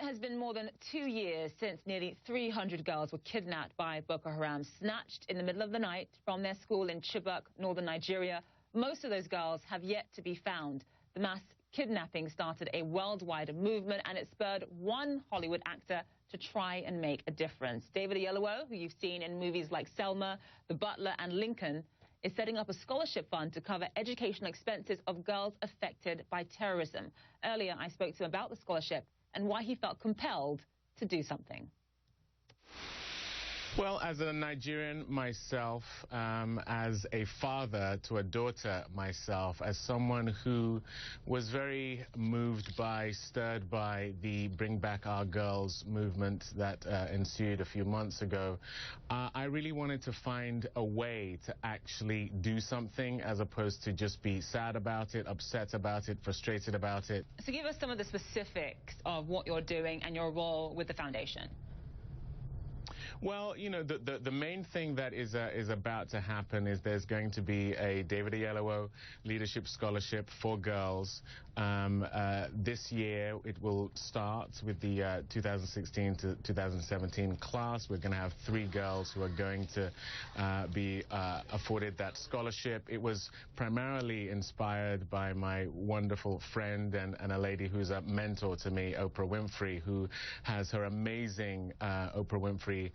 has been more than 2 years since nearly 300 girls were kidnapped by Boko Haram, snatched in the middle of the night from their school in Chibok, northern Nigeria. Most of those girls have yet to be found. The mass kidnapping started a worldwide movement, and it spurred one Hollywood actor to try and make a difference. David Oyelowo, who you've seen in movies like Selma, The Butler, and Lincoln, is setting up a scholarship fund to cover educational expenses of girls affected by terrorism. Earlier, I spoke to him about the scholarship and why he felt compelled to do something. Well, as a Nigerian myself, as a father to a daughter myself, as someone who was very moved by, stirred by the Bring Back Our Girls movement that ensued a few months ago, I really wanted to find a way to actually do something as opposed to just be sad about it, upset about it, frustrated about it. So give us some of the specifics of what you're doing and your role with the foundation. Well, you know, the main thing that is about to happen is there's going to be a David Oyelowo Leadership Scholarship for girls. This year it will start with the 2016 to 2017 class. We're going to have 3 girls who are going to be afforded that scholarship. It was primarily inspired by my wonderful friend and a lady who's a mentor to me, Oprah Winfrey, who has her amazing Oprah Winfrey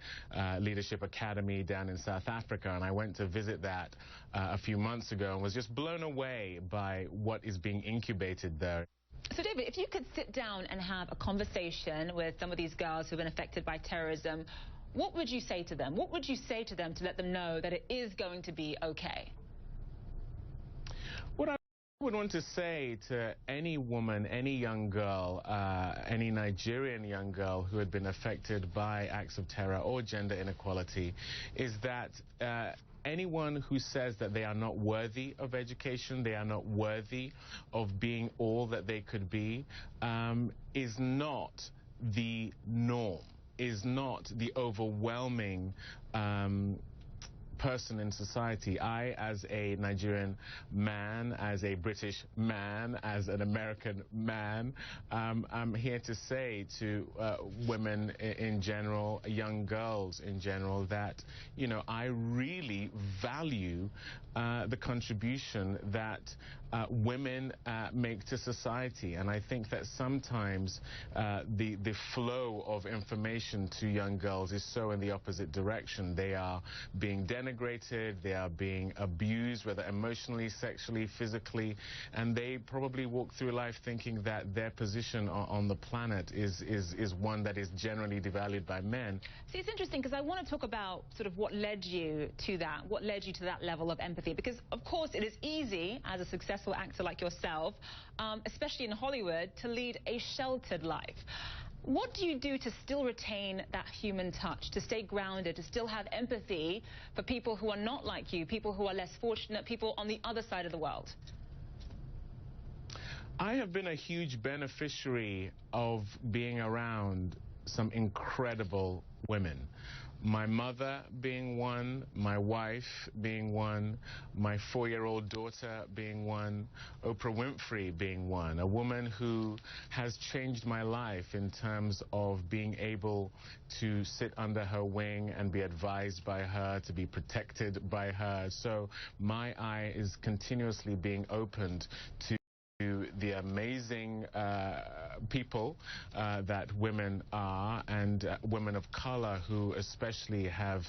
Leadership Academy down in South Africa, and I went to visit that a few months ago and was just blown away by what is being incubated there. So, David, if you could sit down and have a conversation with some of these girls who've been affected by terrorism, what would you say to them? What would you say to them to let them know that it is going to be okay? What I would want to say to any woman, any young girl, any Nigerian young girl who had been affected by acts of terror or gender inequality is that anyone who says that they are not worthy of education, they are not worthy of being all that they could be, is not the norm, is not the overwhelming person in society. I, as a Nigerian man, as a British man, as an American man, I'm here to say to women in general, young girls in general, that, you know, I really value the contribution that women make to society, and I think that sometimes the flow of information to young girls is so in the opposite direction. They are being denigrated, they are being abused, whether emotionally, sexually, physically, and they probably walk through life thinking that their position on the planet is one that is generally devalued by men. See, it's interesting because I want to talk about sort of what led you to that level of empathy, because of course it is easy as a successful actor like yourself, especially in Hollywood, to lead a sheltered life. What do you do to still retain that human touch, to stay grounded, to still have empathy for people who are not like you, people who are less fortunate, people on the other side of the world? I have been a huge beneficiary of being around some incredible women. My mother being one, my wife being one, my 4-year-old daughter being one, Oprah Winfrey being one, a woman who has changed my life in terms of being able to sit under her wing and be advised by her, to be protected by her. So my eye is continuously being opened to the amazing people that women are, and women of color who especially have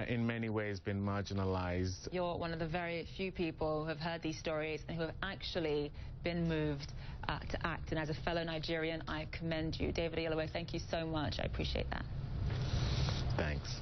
in many ways been marginalized. You're one of the very few people who have heard these stories and who have actually been moved to act, and as a fellow Nigerian, I commend you. David Oyelowo, thank you so much. I appreciate that. Thanks.